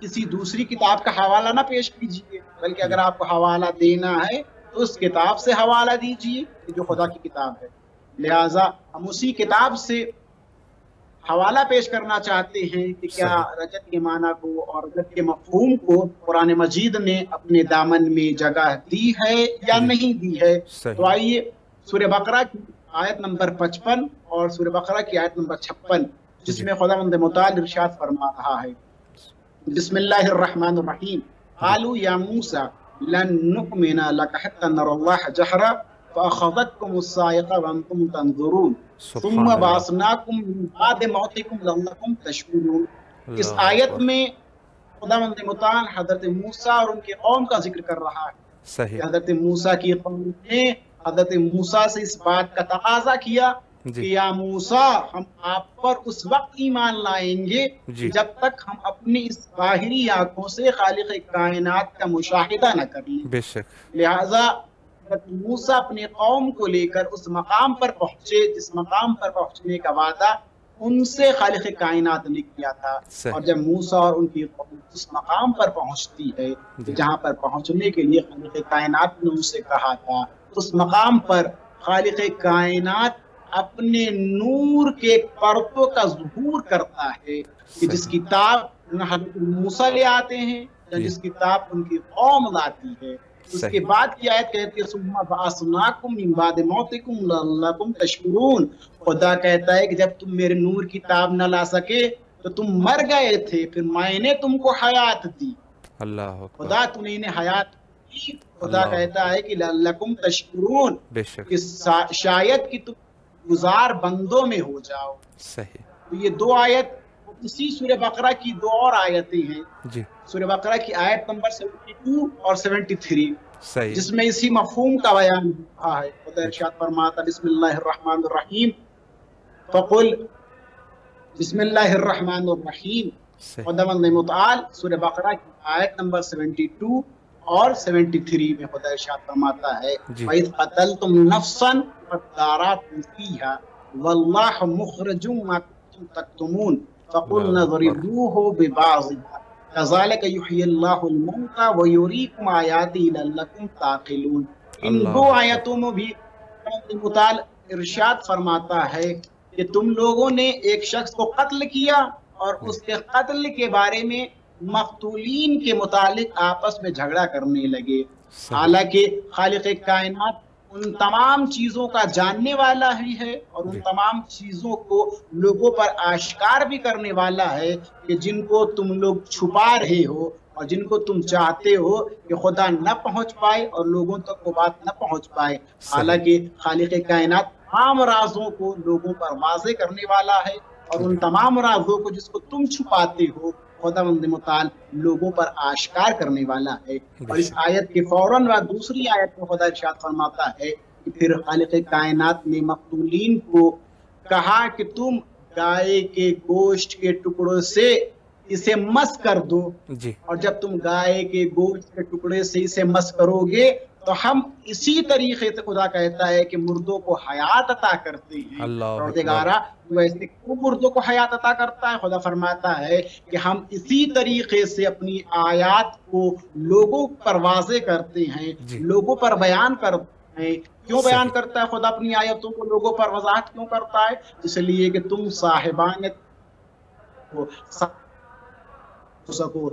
کسی دوسری کتاب کا حوالہ نہ پیش کیجیے، بلکہ اگر آپ کو حوالہ دینا ہے تو اس کتاب سے حوالہ دیجیے جو خدا کی کتاب ہے۔ لہٰذا ہم اسی کتاب سے حوالہ پیش کرنا چاہتے ہیں کہ کیا رجت کے معنی کو اور رجت کے مفہوم کو قرآن مجید نے اپنے دامن میں جگہ دی ہے یا نہیں دی ہے۔ تو آئیے سورہ بقرہ کی آیت نمبر 55 اور سورہ بقرہ کی آیت نمبر 56 جس میں خداوند متعال ارشاد فرما رہا ہے، بسم اللہ الرحمن الرحیم، قالوا یا موسیٰ لن نؤمن لک حتی نری اللہ جہرا فأخذتكم الصاعقة وانتم تنظرون ثم بعثناكم من بعد موتكم لعلكم تشکرون۔ اس آیت میں خداوند متعال حضرت موسیٰ اور ان کے قوم کا ذکر کر رہا ہے۔ حضرت موسیٰ کی قوم نے حضرت موسیٰ سے اس بات کا تقاضا کیا کہ یا موسیٰ ہم آپ پر اس وقت ایمان لائیں گے جب تک ہم اپنی اس ظاہری آنکھوں سے خالق کائنات کا مشاہدہ نہ کر لیں۔ بے شک لہٰذا حضرت موسیٰ اپنے قوم کو لے کر اس مقام پر پہنچے جس مقام پر پہنچنے کا وعدہ ان سے خالق کائنات نے کیا تھا، اور جب موسیٰ اور ان کی قوم اس مقام پر پہنچتی ہے جہاں پر پہنچنے کے لیے خالق کائنات نے ان سے کہا تھا، اس مقام پر خالق کائنات اپنے نور کے پرتوں کا ظہور کرتا ہے کہ جس کتاب حضرت موسیٰ لے آتے ہیں یا جس کتاب ان کی قوم لاتی ہے۔ اس کے بعد کی آیت کہتی ہے ثم بعثناکم من بعد موتکم لعلکم تشکرون، خدا کہتا ہے کہ جب تم میرے نور کتاب نہ لا سکے تو تم مر گئے تھے، پھر میں نے تم کو حیات دی۔ اللہ خدا تو نے انہیں حیات دی، خدا کہتا ہے کہ لعلکم تشکرون، کہ شاید کہ تم گزار بندوں میں ہو جاؤ۔ صحیح۔ تو یہ دو آیت اسی سورہ بقرہ کی دو اور آیتیں ہیں جی، سورہ بقرہ کی آیت نمبر 72 اور 73 جس میں اسی مفہوم کا بیان ہوا ہے۔ خدا ارشاد فرماتا بسم اللہ الرحمن الرحیم فقل بسم اللہ الرحمن الرحیم۔ خداوند متعال سورہ بقرہ کی آیت نمبر 72 اور 73 میں خدا ارشاد فرماتا ہے وَإِذْ قَتَلْتُمْ نَفْسًا فَادَّارَأْتُمْ فِيهَا وَاللَّهُ مُخْرِجٌ مَا كُنتُمْ تَكْتُمُونَ فَقُلْنَا اضْرِبُوهُ بِبَعْضِهَا كَذَلِكَ يُحْيِي اللَّهُ الْمَوْتَى وَيُرِيكُمْ آيَاتِهِ لَعَلَّكُمْ تَعْقِلُونَ۔ ان دو آیتوں میں بھی متعال ارشاد فرماتا ہے کہ تم لوگوں نے ایک شخص کو قتل کیا اور اس کے قتل کے بارے میں مقتولین کے متعلق آپس میں جھگڑا کرنے لگے، حالانکہ خالق کائنات ان تمام چیزوں کا جاننے والا ہی ہے اور ان تمام چیزوں کو لوگوں پر آشکار بھی کرنے والا ہے کہ جن کو تم لوگ چھپا رہے ہو اور جن کو تم چاہتے ہو کہ خدا نہ پہنچ پائے اور لوگوں تک وہ بات نہ پہنچ پائے، حالانکہ خالق کائنات تمام رازوں کو لوگوں پر واضح کرنے والا ہے، اور ان تمام رازوں کو جس کو تم چھپاتے ہو خداوند متعال لوگوں پر آشکار کرنے والا ہے۔ اور اس آیت کے فوراً بعد دوسری آیت میں خدا ارشاد فرماتا ہے کہ پھر خالق کائنات نے مقتولین کو کہا کہ تم گائے کے گوشت کے ٹکڑوں سے اسے مس کر دو، اور جب تم گائے کے گوشت کے ٹکڑے سے اسے مس کرو گے تو ہم اسی طریقے سے خدا کہتا ہے کہ مردوں کو حیات عطا کرتے ہیں۔ پروردگارہ ویسے کیوں مردوں کو حیات عطا کرتا ہے؟ خدا فرماتا ہے کہ ہم اسی طریقے سے اپنی آیات کو لوگوں پر واضح کرتے ہیں، لوگوں پر بیان کرتے ہیں۔ کیوں بیان کرتا ہے خدا اپنی آیتوں کو لوگوں پر وضاحت کیوں کرتا ہے؟ اس لیے کہ تم صاحبان کو سکو،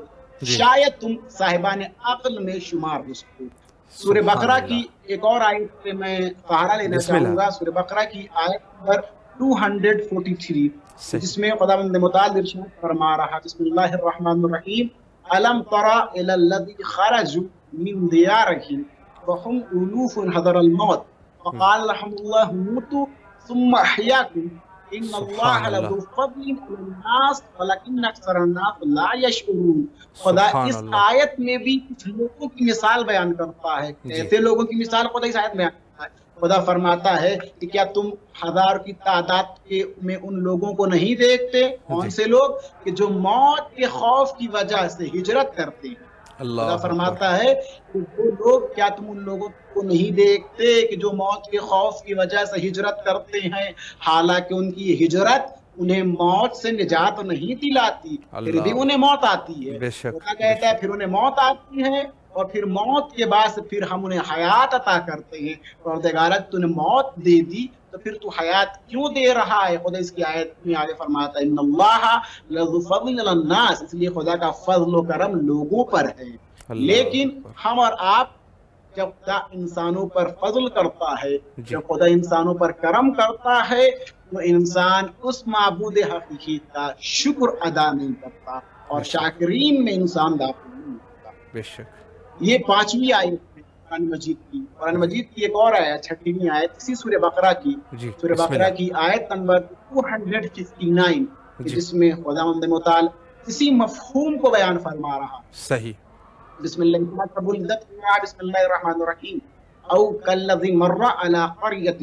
شاید تم صاحبان عقل میں شمار ہو سکو۔ سورہ بقرہ کی ایک اور آیت سے میں سہارا لینا چاہوں گا، سورہ بقرہ کی آیت نمبر 243 جس میں خداوند متعال ارشاد فرما رہا بسم اللہ الرحمن الرحیم الم تر الی الذین خرجوا من دیارہم وهم الوف حذر الموت فقال لهم اللہ موتوا ثم احیاکم ان اللہ لذو فضل علی الناس ولکن اکثر الناس لا یشعرون۔ خدا اس آیت میں بھی کچھ لوگوں کی مثال بیان کرتا ہے، ایسے لوگوں کی مثال خدا اس آیت میں بیان کرتا ہے۔ خدا فرماتا ہے کہ کیا تم ہزار کی تعداد میں ان لوگوں کو نہیں دیکھتے؟ کون سے لوگ؟ کہ جو موت کے خوف کی وجہ سے ہجرت کرتے ہیں۔ خدا فرماتا ہے کہ وہ لوگ، کیا تم ان لوگوں کو نہیں دیکھتے کہ جو موت کے خوف کی وجہ سے ہجرت کرتے ہیں، حالانکہ ان کی ہجرت انہیں موت سے نجات نہیں دلاتی، پھر بھی انہیں موت آتی ہے۔ بے شک خدا کہتا ہے پھر انہیں موت آتی ہے اور پھر موت کے بعد پھر ہم انہیں حیات عطا کرتے ہیں۔ پروردگارہ تو نے موت دے دی تو پھر تو حیات کیوں دے رہا ہے؟ خدا اس کی آیت میں آگے فرماتا ہے ان اللہ لذو فضل علی الناس، اس لیے خدا کا فضل و کرم لوگوں پر ہے، لیکن ہم اور آپ جب خدا انسانوں پر فضل کرتا ہے، جب خدا انسانوں پر کرم کرتا ہے تو انسان اس معبود حقیقی کا شکر ادا نہیں کرتا اور شاکرین میں انسان داخل نہیں ہوتا۔ بے شک یہ 5ویں آیت ہے قرآن مجید کی۔ قرآن مجید کی ایک اور آیت 6ویں آیت اسی سورہ بقرہ کی، سورہ بقرہ کی آیت نمبر 259 جس میں خداوند متعال اسی مفہوم کو بیان فرما رہا۔ صحیح۔ بسم اللہ الرحمن الرحیم او کالذی مر علی قریۃ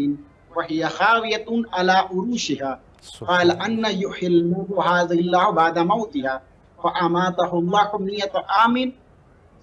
وہی خاویۃ علی عروشها قال ان یحیی الموت هذه الله بعد موتها فاماته الله 100 عام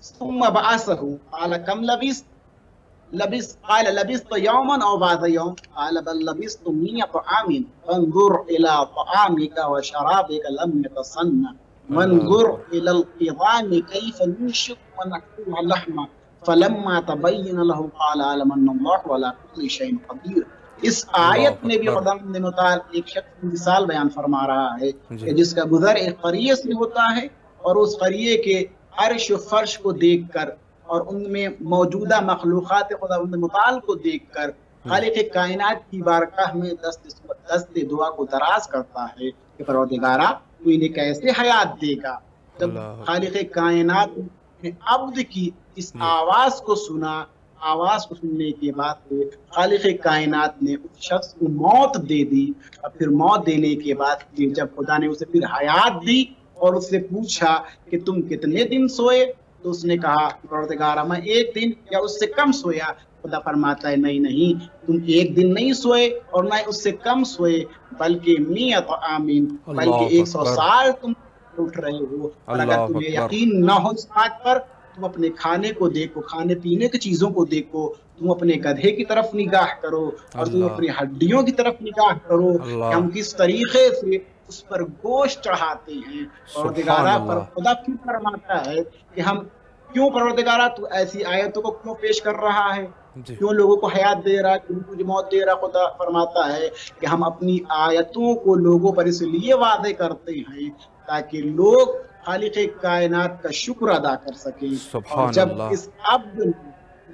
ثم بعثه قال كم لبثت قال لبثت يوما او بعض يوم قال بل لبثت 100 عام فانظر الى طعامك وشرابك لم يتسنى وانظر الى العظام كيف ننشق ونحييها لحما فلما تبين له قال اعلم ان الله على كل شيء قدير۔ اس آیت میں بھی خداوند متعال ایک شخص کی مثال بیان فرما رہا ہے کہ جس کا گزر ایک قریے سے ہوتا ہے اور اس قریے کے عرش و فرش کو دیکھ کر اور ان میں موجودہ مخلوقات خداوند متعال کو دیکھ کر خالق کائنات کی بارگاہ میں دست دعا کو دراز کرتا ہے کہ پروردگارہ تو انہیں کیسے حیات دے گا۔ جب خالق کائنات نے عبد کی اس آواز کو سنا، آواز کو سننے کے بعد خالق کائنات نے اس شخص کو موت دے دی، اور پھر موت دینے کے بعد جب خدا نے اسے پھر حیات دی اور اس سے پوچھا کہ تم کتنے دن سوئے، تو اس نے کہا پروردگارہ میں 1 دن یا اس سے کم سویا۔ خدا فرماتا ہے نہیں تم 1 دن نہیں سوئے اور نہ اس سے کم سوئے بلکہ 100 عام، بلکہ 100 سال تم اٹھ رہے ہو۔ اور اگر تمہیں یقین نہ ہو اس بات پر تم اپنے کھانے کو دیکھو، کھانے پینے کی چیزوں کو دیکھو، تم اپنے گدھے کی طرف نگاہ کرو اور تم اپنی ہڈیوں کی طرف نگاہ کرو کہ ہم کس طریقے سے اس پر گوشت چڑھاتے ہیں۔ پروردگارہ پر خدا کیوں فرماتا ہے کہ ہم کیوں پروردگارہ تو ایسی آیتوں کو کیوں پیش کر رہا ہے، کیوں لوگوں کو حیات دے رہا ہے، کیوں تجھے موت دے رہا؟ خدا فرماتا ہے کہ ہم اپنی آیتوں کو لوگوں پر اس لیے واضح کرتے ہیں تاکہ لوگ خالق کائنات کا شکر ادا کر سکیں۔ اور جب اس عبد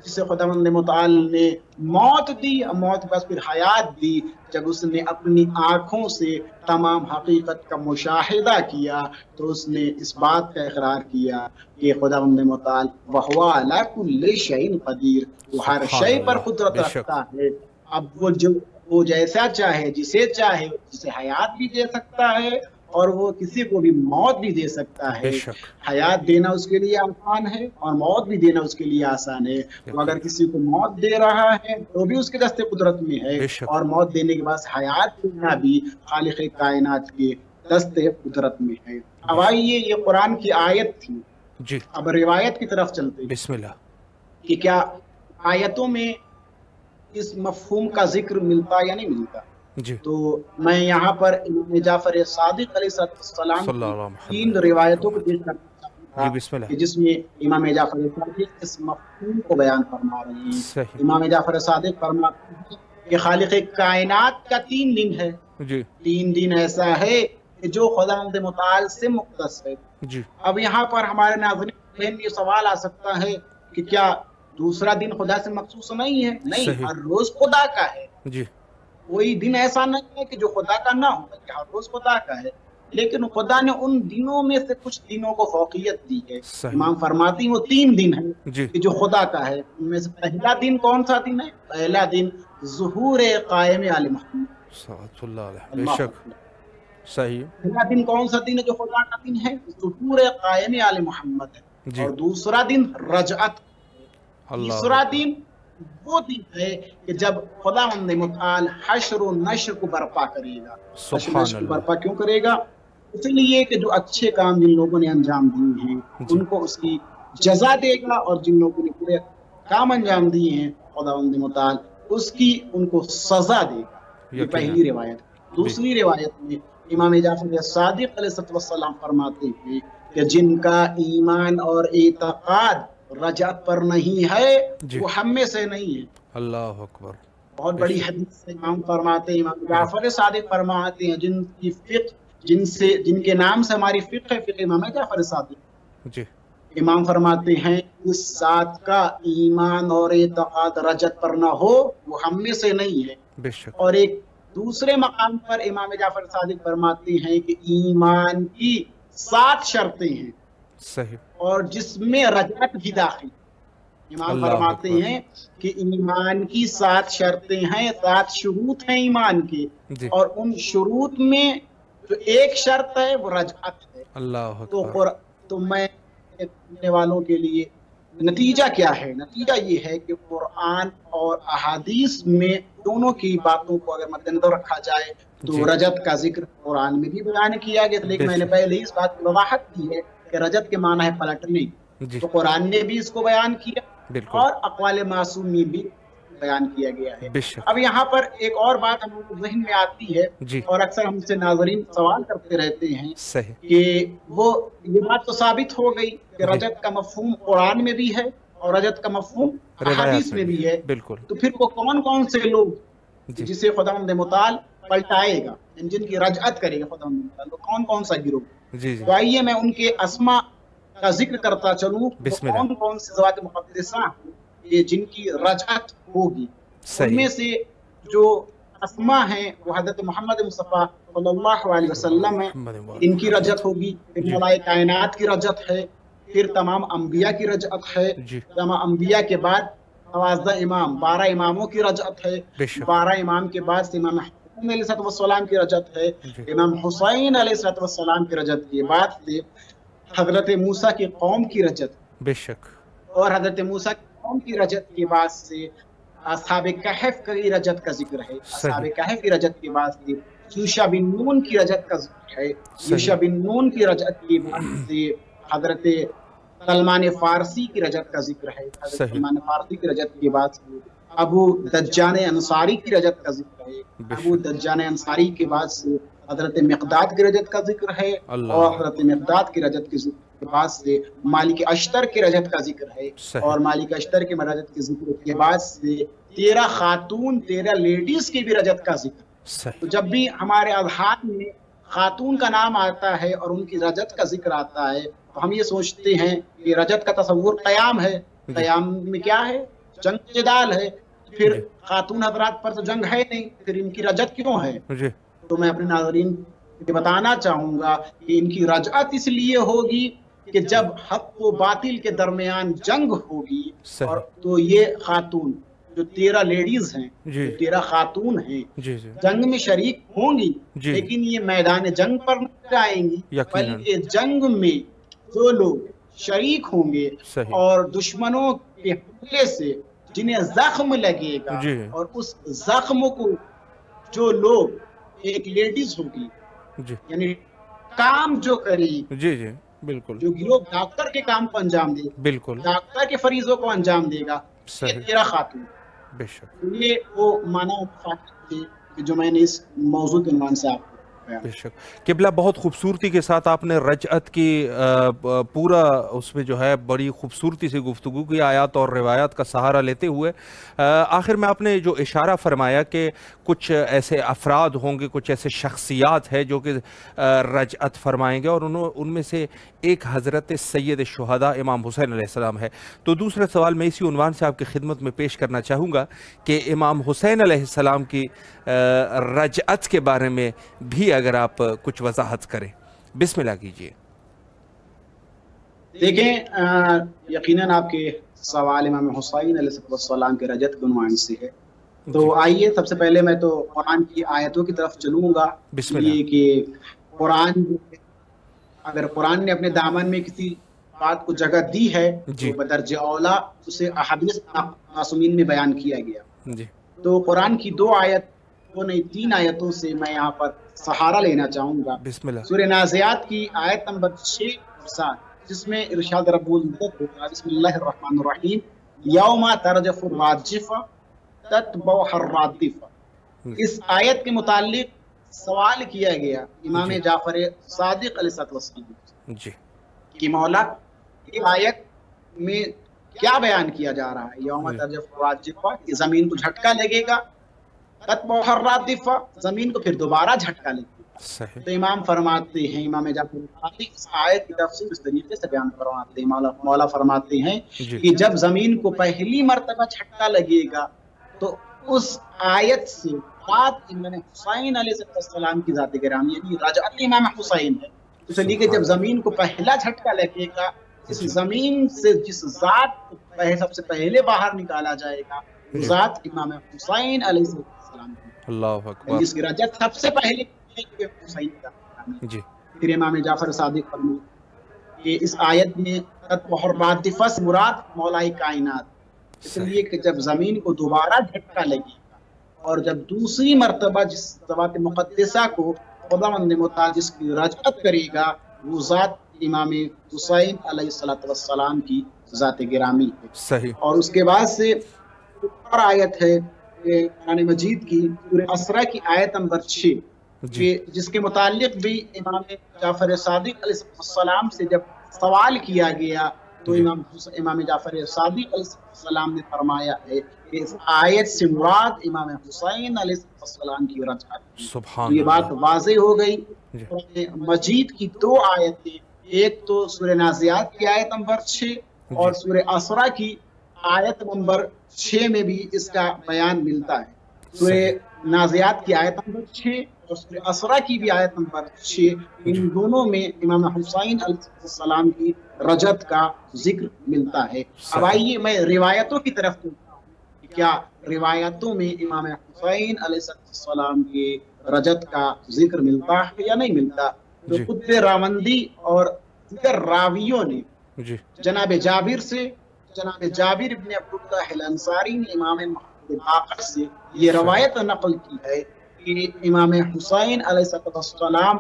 جسے خداوند متعال نے موت دی، موت کے بعد پھر حیات دی، جب اس نے اپنی آنکھوں سے تمام حقیقت کا مشاہدہ کیا تو اس نے اس بات کا اقرار کیا کہ خداوند متعال وَهُوَ عَلَى كُلِّ شَيْءٍ قدیر، وہ ہر شے پر قدرت رکھتا ہے۔ اب وہ جیسا چاہے، جسے حیات بھی دے سکتا ہے اور وہ کسی کو بھی موت بھی دے سکتا ہے۔ حیات دینا اس کے لیے آسان ہے اور موت بھی دینا اس کے لیے آسان ہے۔ تو اگر کسی کو موت دے رہا ہے تو بھی اس کے دست قدرت میں ہے، اور موت دینے کے بعد حیات دینا بھی خالق کائنات کے دست قدرت میں ہے۔ اب آئیے، یہ قرآن کی آیت تھی، اب روایت کی طرف چلتے ہیں۔ بسم اللہ۔ کہ کیا آیتوں میں اس مفہوم کا ذکر ملتا یا نہیں ملتا؟ تو میں یہاں پر امام جعفر صادق علیہ السلام کی 3 روایتوں کو پیش کرنا چاہتا ہوں جس میں امام جعفر صادق اس مفہوم کو بیان فرما رہے ہیں۔ امام جعفر صادق فرماتے ہیں کہ خالق کائنات کا 3 دن ہے، 3 دن ایسا ہے کہ جو خداوند متعال سے مختص ہے۔ اب یہاں پر ہمارے ناظرین یہ سوال آ سکتا ہے کہ کیا دوسرا دن خدا سے مخصوص نہیں ہے؟ نہیں، ہر روز خدا کا ہے۔ کوئی دن ایسا نہیں ہے کہ جو خدا کا نہ ہو، بلکہ ہر روز خدا کا ہے، لیکن خدا نے ان دنوں میں سے کچھ دنوں کو فوقیت دی ہے۔ امام فرماتی ہیں وہ 3 دن ہیں کہ جو خدا کا ہے۔ ان میں سے پہلا دن کون سا دن ہے؟ پہلا دن ظہور قائم آل محمد صلی اللہ علیہ وسلم۔ صحیح۔ پہلا دن کون سا دن ہے جو خدا کا دن ہے؟ ظہور قائم آل محمد ہے۔ اور دوسرا دن رجعت، تیسرا دن وہ دن ہے کہ جب خداوند متعال حشر و نشر کو برپا کرے گا۔ حشر و نشر کو برپا کیوں کرے گا؟ اس لیے کہ جو اچھے کام جن لوگوں نے انجام دیے ہیں ان کو اس کی جزا دے گا، اور جن لوگوں نے پورے کام انجام دیے ہیں خداوند متعال اس کی ان کو سزا دے گا۔ یہ پہلی روایت۔ دوسری روایت میں امام جعفر صادق علیہ السلام فرماتے ہیں کہ جن کا ایمان اور اعتقاد رجعت پر نہیں ہے وہ ہم میں سے نہیں ہے۔ اللہ اکبر، بہت بڑی حدیث سے امام فرماتے ہیں، امام جعفر صادق فرماتے ہیں جن کی فقہ جن کے نام سے ہماری فقہ ہے، فقہ امام جعفر صادق جی، امام فرماتے ہیں اس ذات کا ایمان اور اعتقاد رجعت پر نہ ہو وہ ہم میں سے نہیں ہے۔ بے شک۔ اور ایک دوسرے مقام پر امام جعفر صادق فرماتے ہیں کہ ایمان کی 7 شرطیں ہیں، صحیح، اور جس میں رجعت بھی داخل۔ امام فرماتے ہیں کہ ایمان کی 7 شرطیں ہیں، 7 شروط ہیں ایمان کے، اور ان شروط میں جو ایک شرط ہے وہ رجعت ہے۔ اللہ اکبر۔ تو میں سننے والوں کے لیے نتیجہ کیا ہے؟ نتیجہ یہ ہے کہ قرآن اور احادیث میں دونوں کی باتوں کو اگر مد نظر رکھا جائے تو رجعت کا ذکر قرآن میں بھی بیان کیا گیا، لیکن میں نے پہلے اس بات کی وضاحت کی ہے کہ رجعت کے معنی ہے پلٹنے، تو قرآن نے بھی اس کو بیان کیا اور اقوال معصوم میں بھی بیان کیا گیا ہے۔ اب یہاں پر ایک اور بات ہم کو ذہن میں آتی ہے اور اکثر ہم سے ناظرین سوال کرتے رہتے ہیں کہ وہ یہ بات تو ثابت ہو گئی کہ رجعت کا مفہوم قرآن میں بھی ہے اور رجعت کا مفہوم احادیث میں بھی ہے، تو پھر وہ کون کون سے لوگ جسے خداوند متعال پلٹائے گا، جن کی رجعت کرے گا خداوند متعال، وہ کون کون سا گروہ؟ تو آئیے میں ان کے اسماء کا ذکر کرتا چلوں، کون کون سے ذوات مقدسہ یہ جن کی رجعت ہوگی۔ ان میں سے جو اسماء ہیں وہ حضرت محمد مصطفیٰ صلی اللہ علیہ وسلم ہیں، ان کی رجعت ہوگی، پھر ملائکہ کائنات کی رجعت ہے، پھر تمام انبیاء کی رجعت ہے، تمام انبیاء کے بعد 12 امام 12 اماموں کی رجعت ہے، 12 امام کے بعد سے امام حسین علیہ السلام کی رجعت ہے، امام حسین علیہ السلام کی رجعت کے بعد سے حضرت موسیٰ کی قوم کی رجعت، بے شک، اور حضرت موسیٰ کی قوم کی رجعت کے بعد سے اصحاب کہف کی رجعت کا ذکر ہے، اصحاب کہف کی رجعت کے بعد سے یوشع بن نون کی رجعت کا ذکر ہے، یوشع بن نون کی رجعت کے بعد سے حضرت سلمان فارسی کی رجعت کا ذکر ہے، حضرت سلمان فارسی کی رجعت کے بعد سے ابو دجان انصاری کی رجعت کا ذکر ہے، ابو دجان انصاری کے بعد سے حضرت مقداد کی رجعت کا ذکر ہے، اور حضرت مقداد کی رجعت کے بعد سے مالک اشتر کی رجعت کا ذکر ہے، اور مالک اشتر کی رجعت کے ذکر کے بعد سے 13 خاتون 13 لیڈیز کی بھی رجعت کا ذکر۔ تو جب بھی ہمارے اذہان میں خاتون کا نام آتا ہے اور ان کی رجعت کا ذکر آتا ہے تو ہم یہ سوچتے ہیں کہ رجعت کا تصور قیام ہے، قیام میں کیا ہے؟ جنگ جدال ہے، پھر خاتون حضرات پر تو جنگ ہے نہیں، پھر ان کی رجعت کیوں ہے؟ تو میں اپنے ناظرین کو بتانا چاہوں گا کہ ان کی رجعت اس لیے ہوگی کہ جب حق و باطل کے درمیان جنگ ہوگی، اور تو یہ خاتون جو 13 لیڈیز ہیں، 13 خاتون ہیں، جنگ میں شریک ہوں گی، لیکن یہ میدان جنگ پر نہیں جائیں گی، بلکہ جنگ میں جو لوگ شریک ہوں گے اور دشمنوں کے حملے سے جنہیں زخم لگے گا، اور اس زخم کو جو لوگ ایک لیڈیز ہوگی یعنی کام جو کرے گی، بالکل، جو گروہ ڈاکٹر کے کام کو انجام دے گا، بالکل ڈاکٹر کے فریضوں کو انجام دے گا، یہ 13 خاتون، بے شک، یہ وہ معنی تھے جو میں نے اس موضوع کے عنوان سے آپ کو بے شک۔ قبلہ بہت خوبصورتی کے ساتھ آپ نے رجعت کی پورا اس میں جو ہے بڑی خوبصورتی سے گفتگو کی، آیات اور روایات کا سہارا لیتے ہوئے آخر میں آپ نے جو اشارہ فرمایا کہ کچھ ایسے افراد ہوں گے، کچھ ایسے شخصیات ہیں جو کہ رجعت فرمائیں گے، اور ان میں سے ایک حضرت سید الشہداء امام حسین علیہ السلام ہے۔ تو دوسرا سوال میں اسی عنوان سے آپ کی خدمت میں پیش کرنا چاہوں گا کہ امام حسین علیہ السلام کی رجعت کے بارے میں بھی اگر آپ کچھ وضاحت کریں، بسم اللہ کیجئے۔ دیکھیں، یقیناً آپ کے سوال امام حسین علیہ السلام کے رجعت کے عنوان سے ہے، تو آئیے سب سے پہلے میں تو قرآن کی آیتوں کی طرف چلوں گا، بسم اللہ، یہ کہ قرآن اگر قرآن نے اپنے دامن میں کسی بات کو جگہ دی ہے تو بدرجہ اولا اسے احادیث معصومین میں بیان کیا گیا۔ تو قرآن کی 2 آیت نہیں 3 آیتوں سے میں یہاں پر سہارا لینا چاہوں گا۔ بسم اللہ، سورہ نازعات کی آیت نمبر 6 اور 7 جس میں ارشاد رب العزت ہوگا، بسم اللہ الرحمن الرحیم، یوم ترجف الراجفہ تتبعها الرادفہ۔ اس آیت کے متعلق سوال کیا گیا امام جعفر صادق علیہ السلام جی کہ مولا یہ آیت میں کیا بیان کیا جا رہا ہے؟ یوم ترجف الراجفہ کہ زمین کو جھٹکا لگے گا، تتبعها الرادفہ زمین کو پھر دوبارہ جھٹکا لگے گا۔ صحیح۔ تو امام فرماتے ہیں، امام جعفر صادق اس آیت کی تفسیر اس طریقے سے بیان فرماتے ہیں، مولا فرماتے ہیں کہ جب زمین کو پہلی مرتبہ جھٹکا لگے گا تو اس آیت سے بات امام حسین علیہ السلام کی ذات گرامی یعنی رجعت امام حسین ہے، اس لیے کہ جب زمین کو پہلا جھٹکا لگے گا اس زمین سے جس ذات کو سب سے پہلے باہر نکالا جائے گا وہ ذات امام حسین علیہ السلام ہے، اللہ اکبر، جس کی رجعت سب سے پہلے حسین کا جی۔ پھر امام جعفر صادق فرماتے کہ اس آیت میں رادفہ سے مراد مولائے کائنات، اس لیے کہ جب زمین کو دوبارہ جھٹکا لگے گا اور جب دوسری مرتبہ جس ذات مقدسہ کو خداوند متعال جس کی رجعت کرے گا وہ ذات امام حسین علیہ السلام کی ذات گرامی ہے۔ صحیح۔ اور اس کے بعد سے اور آیت ہے قرآن مجید کی سورہ اسرا کی آیت نمبر 6 جس کے متعلق بھی امام جعفر صادق علیہ السلام سے جب سوال کیا گیا تو امام جعفر صادق علیہ السلام نے فرمایا ہے کہ اس آیت سے مراد امام حسین علیہ السلام کی رجعت ہے۔ سبحان یہ بات واضح ہو گئی۔ مجید کی دو آیتیں، ایک تو سورہ نازعات کی آیت نمبر 6 اور سورہ اسرا کی آیت نمبر 6 میں بھی اس کا بیان ملتا ہے۔ سورہ نازعات کی آیت نمبر 6 اور سورہ اسرا کی بھی آیت نمبر 6 ان دونوں میں امام حسین علیہ السلام کی رجعت کا ذکر ملتا ہے۔ اب آئیے میں روایتوں کی طرف کیا روایتوں میں امام حسین علیہ السلام کی رجعت کا ذکر ملتا ہے یا نہیں ملتا؟ تو قطب راوندی اور دیگر راویوں نے جناب جابر سے، جناب جابر ابن عبداللہ الانصاری نے امام محمد باقر سے یہ روایت نقل کی ہے کہ امام حسین علیہ السلام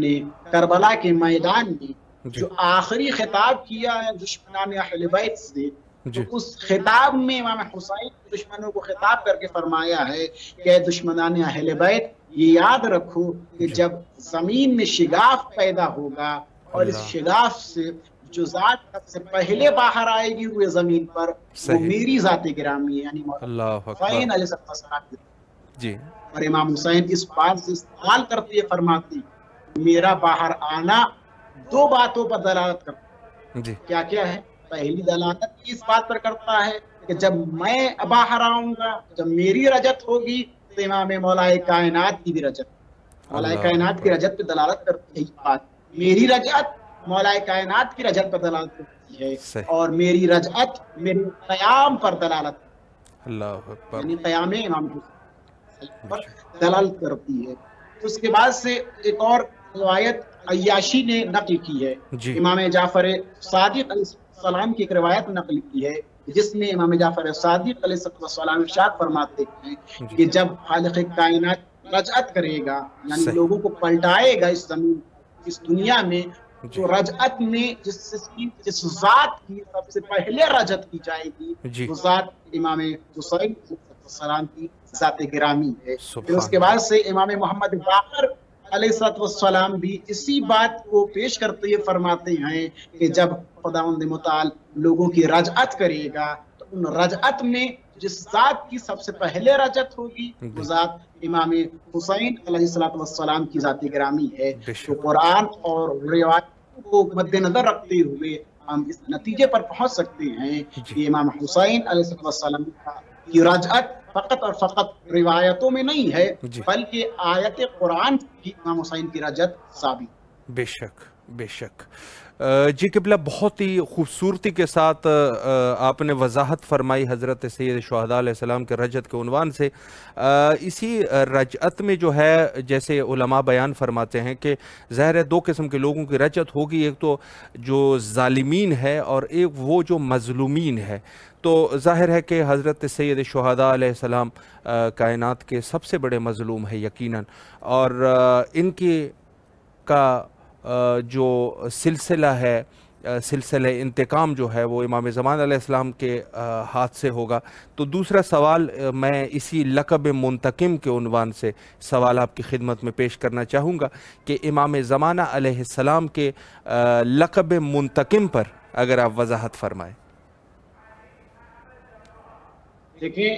نے کربلا کے میدان میں جو آخری خطاب کیا ہے دشمنان اہل بیت سے، تو اس خطاب میں امام حسین دشمنوں کو خطاب کر کے فرمایا ہے کہ دشمنان اہل بیت یہ یاد رکھو کہ جب زمین میں شگاف پیدا ہوگا اور اس شگاف سے جو ذات سب سے پہلے باہر آئے گی ہوئے زمین پر وہ میری ذات گرامی ہے، یعنی حسین علیہ السلام جی۔ اور امام حسین اس بات سے سوال کرتے فرماتے میرا باہر آنا دو باتوں پر دلالت کرتا ہے۔ کیا کیا ہے؟ پہلی دلالت اس بات پر کرتا ہے کہ جب میں باہر آؤں گا، جب میری رجعت ہوگی تو امام مولائے کائنات کی بھی رجعت، مولائے کائنات کی رجعت پہ دلالت کرتی ہے بات، میری رجعت مولائے کائنات کی رجعت پر دلالت کرتی ہے اور میری رجعت میرے قیام پر دلالت کرتی ہے، اللہ اکبر، یعنی قیام امام حسین پر دلالت کرتی ہے۔ اس کے بعد سے ایک اور روایت عیاشی نے نقل کی ہے، امام جعفر صادق علیہ السلام کی ایک روایت نقل کی ہے جس میں امام جعفر صادق علیہ السلام ارشاد فرماتے ہیں کہ جب خالق کائنات رجعت کرے گا یعنی لوگوں کو پلٹائے گا اس زمین اس دنیا میں، تو رجعت میں جس ذات کی سب سے پہلے رجعت کی جائے گی وہ ذات امام حسین علیہ السلام کی ذات گرامی ہے۔ پھر اس کے بعد سے امام محمد باقر علیہ السلام بھی اسی بات کو پیش کرتے ہوئے فرماتے ہیں کہ جب خداوند متعال لوگوں کی رجعت کرے گا تو ان رجعت میں جس ذات کی سب سے پہلے رجعت ہوگی وہ ذات امام حسین علیہ السلام کی ذات گرامی ہے۔ تو قرآن اور روایت کو مد نظر رکھتے ہوئے ہم اس نتیجے پر پہنچ سکتے ہیں کہ امام حسین علیہ السلام کی رجعت فقط اور فقط روایتوں میں نہیں ہے بلکہ آیت قرآن کی امام حسین کی رجعت ثابت۔ بے شک بے شک۔ جی قبلہ بہت ہی خوبصورتی کے ساتھ آپ نے وضاحت فرمائی حضرت سید شہداء علیہ السلام کے رجعت کے عنوان سے۔ اسی رجعت میں جو ہے جیسے علماء بیان فرماتے ہیں کہ ظاہر ہے دو قسم کے لوگوں کی رجعت ہوگی، ایک تو جو ظالمین ہے اور ایک وہ جو مظلومین ہے۔ تو ظاہر ہے کہ حضرت سید شہداء علیہ السلام کائنات کے سب سے بڑے مظلوم ہے یقیناً، اور ان کی کا جو سلسلہ ہے سلسلہ انتقام جو ہے وہ امام زمان علیہ السلام کے ہاتھ سے ہوگا۔ تو دوسرا سوال میں اسی لقب منتقم کے عنوان سے سوال آپ کی خدمت میں پیش کرنا چاہوں گا کہ امام زمانہ علیہ السلام کے لقب منتقم پر اگر آپ وضاحت فرمائیں۔ دیکھیں،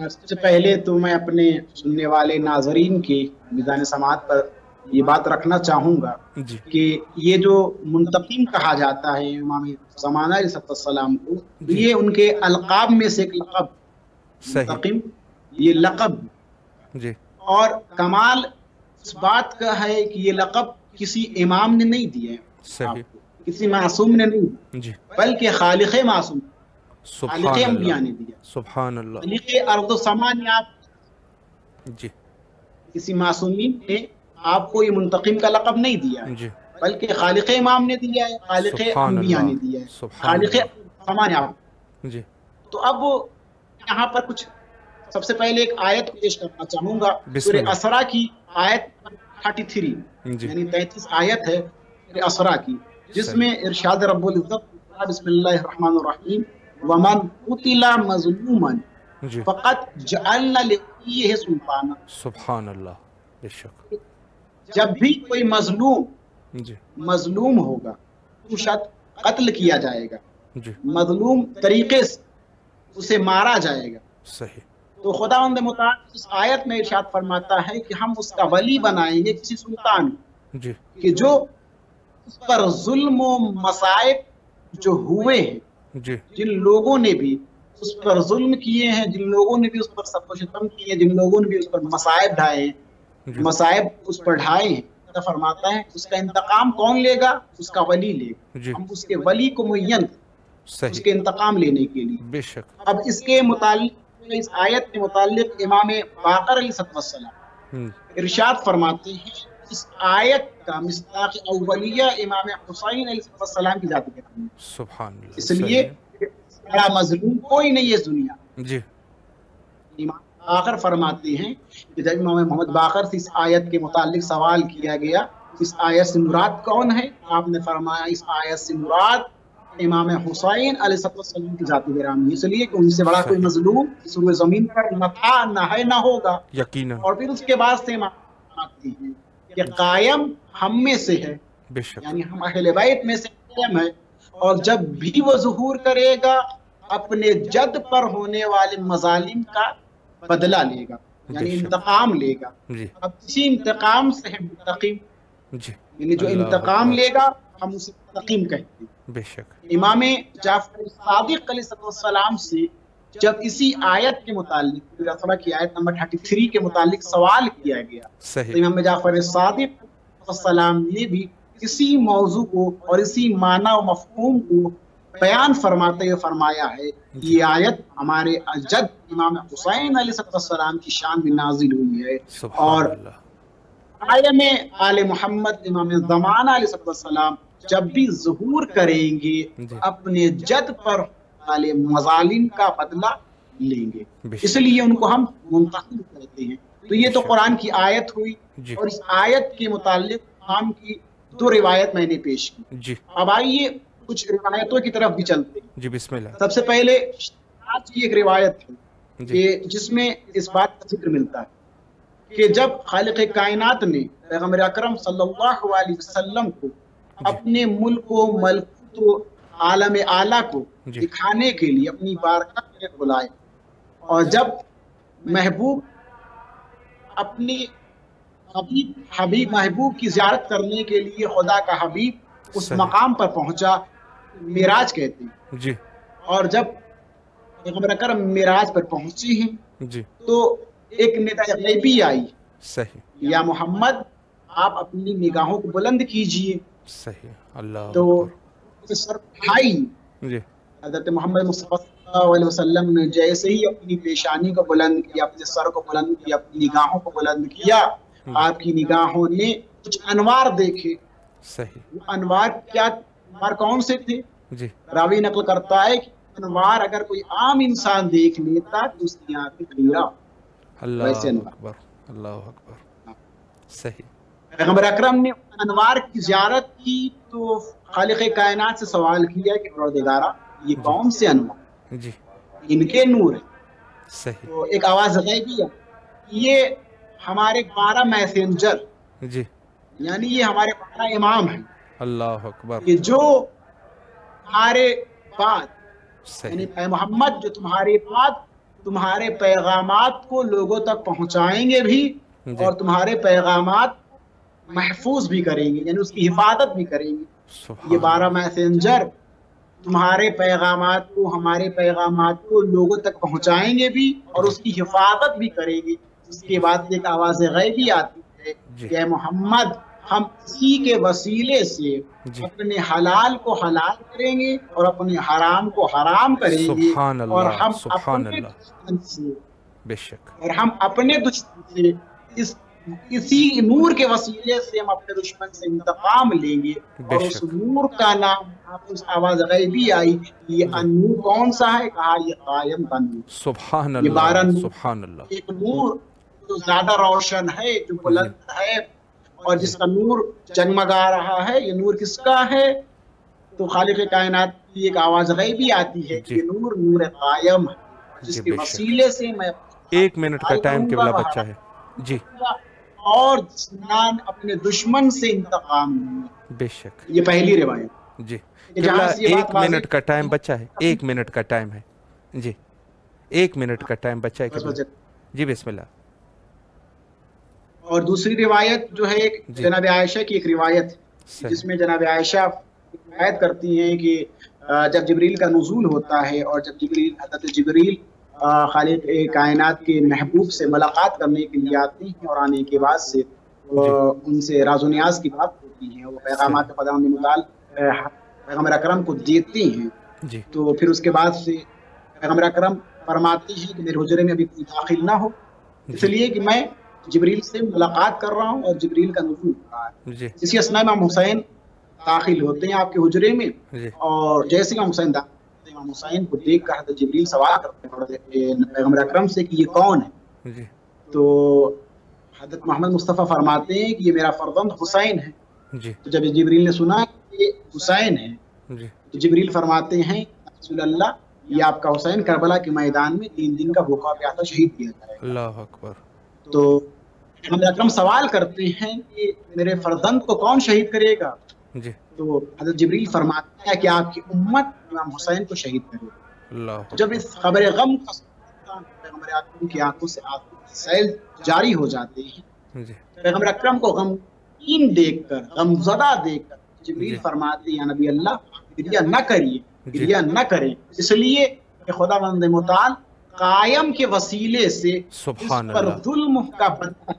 سب سے پہلے تو میں اپنے سننے والے ناظرین کے میزان سماعت پر یہ بات رکھنا چاہوں گا جی کہ یہ جو منتقم کہا جاتا ہے امام زمانہ علیہ السلام کو، یہ ان کے القاب میں سے ایک لقب منتقم، یہ لقب جی اور کمال اس بات کا ہے کہ یہ لقب کسی امام نے نہیں دیا ہے صحیح، کسی معصوم نے نہیں دیا، جی بلکہ خالق معصوم، خالق سبحان انبیاء اللہ، نے دیا، سبحان اللہ، خالق ارض و سما نے آپ جی کسی معصومین نے آپ کو یہ منتقم کا لقب نہیں دیا ہے، جی بلکہ خالق امام نے دیا ہے، خالق سبحان انبیاء نے اللہ، دیا ہے، سبحان خالق اللہ، سما نے آپ۔ جی تو اب یہاں پر کچھ سب سے پہلے ایک آیت پیش کرنا چاہوں گا، بسم سورہ اللہ، اسراء کی آیت 33 جی یعنی 33 آیت ہے سورہ اسراء کی، جس صحیح، میں ارشاد رب العزت بسم اللہ الرحمن الرحیم وَمَنْ قُتِلَ مَظْلُومًا جی فَقَدْ جَعَلْنَا لِوَلِيِّهِ سُلْطَانًا۔ سبحان اللہ، بے شک، جب بھی کوئی جی مظلوم ہوگا تو شاید قتل کیا جائے گا، جی مظلوم طریقے سے اسے مارا جائے گا، صحیح، تو خداوند متعال اس آیت میں ارشاد فرماتا ہے کہ ہم اس کا ولی بنائیں گے کسی سلطان جی کہ جو اس پر ظلم و مصائب جو ہوئے ہیں، جی جن لوگوں نے بھی اس پر ظلم کیے ہیں، جن لوگوں نے بھی اس پر سب کچھ ختم کیے ہیں، جن لوگوں نے بھی اس پر مصائب ڈھائے ہیں، جی مصائب اس پر ڈھائے ہیں، خدا فرماتا ہے اس کا انتقام کون لے گا؟ اس کا ولی لے گا، جی ہم اس کے ولی کو معین کریں اس صحیح، کے انتقام لینے کے لیے۔ بے شک، اب اس کے متعلق اس آیت کے متعلق امام باقر علیہ السلام ارشاد فرماتے ہیں اس آیت کا مصداق اولیہ امام حسین علیہ السلام کی ذات گرامی ہے، سبحان اللہ، اس لیے بڑا مظلوم کوئی نہیں ہے دنیا۔ جی امام باقر فرماتے ہیں کہ جب امام محمد باقر سے اس آیت کے متعلق سوال کیا گیا اس آیت سے مراد کون ہے، آپ نے فرمایا اس آیت سے مراد امام حسین علیہ السلام کی ذات گرامی، اس لیے کہ ان سے بڑا کوئی مظلوم اس روئے زمین پر نہ تھا نہ ہے نہ ہوگا۔ یقیناً، اور پھر اس کے بعد سے امام فرماتے ہیں کہ قائم ہم میں سے ہے، بے شک، یعنی ہم اہل بیت میں سے قائم ہے، اور جب بھی وہ ظہور کرے گا اپنے جد پر ہونے والے مظالم کا بدلہ لے گا، یعنی انتقام لے گا۔ جی اب اسی انتقام سے ہے منتقم، جی یعنی جو اللہ انتقام اکبر، لے گا ہم اسے منتقم کہتے ہیں۔ بے شک، امام جعفر صادق علیہ السلام سے جب اسی آیت کے متعلق سورہ کی آیت نمبر 33 کے متعلق سوال کیا گیا تو صحیح، امام جعفر صادق علیہ السلام نے بھی اسی موضوع کو اور اسی معنی و مفہوم کو بیان فرماتے ہوئے فرمایا ہے یہ آیت ہمارے جد امام حسین علیہ السلام کی شان میں نازل ہوئی ہے، سبحان اور اللہ، عالم آل محمد امام زمانہ علیہ السلام جب بھی ظہور کریں گے جی اپنے جد پر والے مظالم کا بدلہ لیں گے، بے اس شک، لیے ان کو ہم منتقم کہتے ہیں۔ تو یہ تو قرآن کی آیت ہوئی، جی اور اس آیت کے متعلق ہم کی دو روایت میں نے پیش کی۔ جی اب آئیے کچھ روایتوں کی طرف بھی چلتے ہیں۔ جی بسم اللہ، سب سے پہلے آج کی ایک روایت ہے جی کہ جس میں اس بات کا ذکر ملتا ہے کہ جب خالق کائنات نے پیغمبر اکرم صلی اللہ علیہ وسلم کو اپنے ملک و ملکوت و عالم اعلیٰ کو جی دکھانے کے لیے اپنی بارگاہ میں بلائے، اور جب محبوب اپنی حبیب محبوب کی زیارت کرنے کے لیے خدا کا حبیب اس صحیح، مقام پر پہنچا، معراج کہتے ہیں، جی اور جب پیغمبر اکرم معراج پر پہنچے ہیں جی تو ایک ندا غیبی آئی، صحیح، یا محمد آپ اپنی نگاہوں کو بلند کیجئے، صحیح، اللہ تو اکبر، سر اٹھائی۔ جی حضرت محمد مصطفیٰ صلی اللہ علیہ وسلم نے جیسے ہی اپنی پیشانی کو بلند کیا، اپنے سر کو بلند کیا، اپنی نگاہوں کو بلند کیا، آپ کی نگاہوں نے کچھ انوار دیکھے۔ صحیح، وہ انوار کون سے تھے؟ جی راوی نقل کرتا ہے کہ انوار اگر کوئی عام انسان دیکھ لیتا تو اس کی آنکھیں کھلیرا، اللہ ویسے انوار۔ اکبر، اللہ اکبر، صحیح، پیغمبر اکرم نے انوار کی زیارت کی تو خالق کائنات سے سوال کیا کہ پروردگارا یہ کون سے انوار جی ان کے نور ہے؟ صحیح تو ایک آواز غیبی ہے، یہ ہمارے 12 میسنجر، جی یعنی یہ ہمارے 12 امام ہیں، اللہ اکبر کہ جو تمہارے بعد یعنی صحیح اے محمد جو تمہارے بعد تمہارے پیغامات کو لوگوں تک پہنچائیں گے بھی جی اور تمہارے پیغامات محفوظ بھی کریں گے، یعنی اس کی حفاظت بھی کریں گے۔ یہ سبحان 12 میسنجر تمہارے پیغامات کو ہمارے پیغامات کو لوگوں تک پہنچائیں گے بھی اور اس کی حفاظت بھی کریں گے۔ اس کے بعد ایک آواز غیبی آتی ہے جی کہ اے محمد ہم اسی کے وسیلے سے جی اپنے حلال کو حلال کریں گے اور اپنے حرام کو حرام کریں گے، سبحان اور اللہ ہم سبحان اپنے اللہ دشمن سے بے شک اور ہم اپنے دشمن سے اسی نور کے وسیلے سے ہم اپنے دشمن سے انتقام لیں گے۔ بے اور اس شک نور کا نام اس آواز غیبی آئی، یہ نور کون سا ہے؟ کہا یہ قائم کا نور۔ سبحان یہ 12 اللہ نور، سبحان اللہ ایک نور جو زیادہ روشن ہے، جو بلند ہے اور جس کا نور جگمگا رہا ہے، یہ نور کس کا ہے؟ تو خالق کائنات کی ایک آواز غیبی آتی ہے کہ یہ نور نور قائم ہے، جس کے بے شک وسیلے سے میں 1 منٹ کا ٹائم قبلہ بچہ ہے جی اور جنان اپنے دشمن سے انتقام لوں گا۔ بے شک یہ پہلی روایت جی جہاں قبلہ سے یہ بات 1 واضح منٹ کا ٹائم بچہ ہے 1 منٹ کا ٹائم ہے جی 1 منٹ کا ٹائم بچہ ہے قبلہ جی بسم اللہ اور دوسری روایت جو ہے ایک جناب عائشہ کی ایک روایت صحیح جس میں جناب عائشہ روایت کرتی ہیں کہ جب جبریل کا نزول ہوتا ہے اور جب حضرت جبریل خالق کائنات کے محبوب سے ملاقات کرنے کے لیے آتے ہیں اور آنے کے بعد سے ان سے راز و نیاز کی بات ہوتی ہے، وہ پیغامات خداوند متعال پیغمبر اکرم کو دیتے ہیں، جی تو پھر اس کے بعد سے پیغمبر اکرم فرماتے ہیں کہ میرے حجرے میں ابھی کوئی داخل نہ ہو، اس لیے کہ میں جبریل سے ملاقات کر رہا ہوں اور جبریل کا نزول ہو رہا ہے۔ جی اسی اسنا امام حسین داخل ہوتے ہیں آپ کے حجرے میں، جی اور جیسے امام حسین داخل ہوتے ہیں، امام حسین کو دیکھ کر حضرت جبریل سوال کرتے ہیں پیغمبر اکرم سے کہ یہ کون ہے؟ جی تو حضرت محمد مصطفیٰ فرماتے ہیں کہ یہ میرا فرزند حسین ہے۔ جی تو جب جبریل نے سنا کہ یہ حسین ہے جی تو جبریل فرماتے ہیں رسول اللہ یہ آپ کا حسین کربلا کے میدان میں 3 دن کا بھوکا پیاسا شہید کیا جائے گا۔ اللہ اکبر تو پیغمبر اکرم سوال کرتے ہیں کہ میرے فرزند کو کون شہید کرے گا؟ جی تو حضرت جبریل فرماتا ہے کہ آپ کی امت امام حسین کو شہید کرے گا۔ اللہ جب اس خبر غم کا پیغمبر اکرم کی آنکھوں سے آنسو سیل جاری ہو جاتے ہیں، جی پیغمبر اکرم کو غمگین دیکھ کر غمزدہ دیکھ کر جبریل فرماتے ہیں یا نبی اللہ گریہ نہ کریے، گریہ نہ کریں، اس لیے کہ خداوند متعال قائم کے وسیلے سے اس سبحان پر اللہ ظلم کا بدلہ،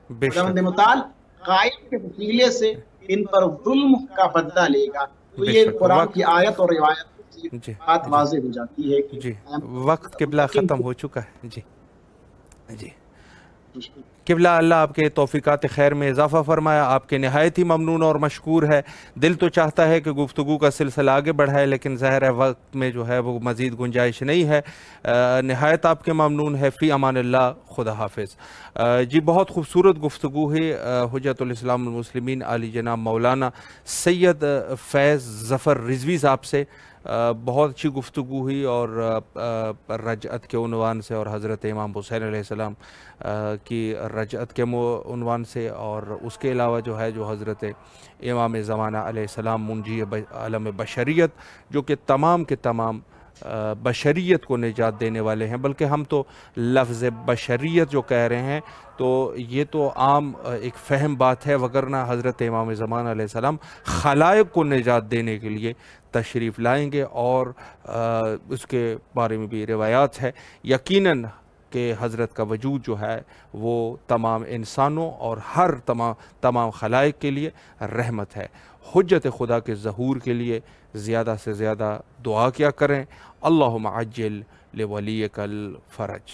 بے خداوند شک متعال قائم کے وسیلے سے ان پر ظلم کا بدلہ لے گا۔ تو بے یہ شک قرآن کی آیت اور روایت سے جی بات واضح ہو جاتی ہے کہ جی وقت قبلہ ختم ہو چکا ہے جی جی قبلہ اللہ آپ کے توفیقات خیر میں اضافہ فرمایا، آپ کے نہایت ہی ممنون اور مشکور ہے۔ دل تو چاہتا ہے کہ گفتگو کا سلسلہ آگے بڑھائے لیکن ظاہر ہے وقت میں جو ہے وہ مزید گنجائش نہیں ہے۔ نہایت آپ کے ممنون ہے، فی امان اللہ، خدا حافظ۔ جی بہت خوبصورت گفتگو ہے حجت الاسلام المسلمین علی جناب مولانا سید فیض ظفر رضوی صاحب سے، بہت اچھی گفتگو ہوئی اور رجعت کے عنوان سے اور حضرت امام حسین علیہ السلام کی رجعت کے عنوان سے، اور اس کے علاوہ جو ہے جو حضرت امام زمانہ علیہ السلام منجی عالم بشریت جو کہ تمام کے تمام بشریت کو نجات دینے والے ہیں، بلکہ ہم تو لفظ بشریت جو کہہ رہے ہیں تو یہ تو عام ایک فہم بات ہے، وگرنہ حضرت امام زمانہ علیہ السلام خلائق کو نجات دینے کے لیے تشریف لائیں گے، اور اس کے بارے میں بھی روایات ہے یقیناً کہ حضرت کا وجود جو ہے وہ تمام انسانوں اور ہر تمام خلائق کے لیے رحمت ہے۔ حجت خدا کے ظہور کے لیے زیادہ سے زیادہ دعا کیا کریں۔ اللہم عجل لولیک الفرج۔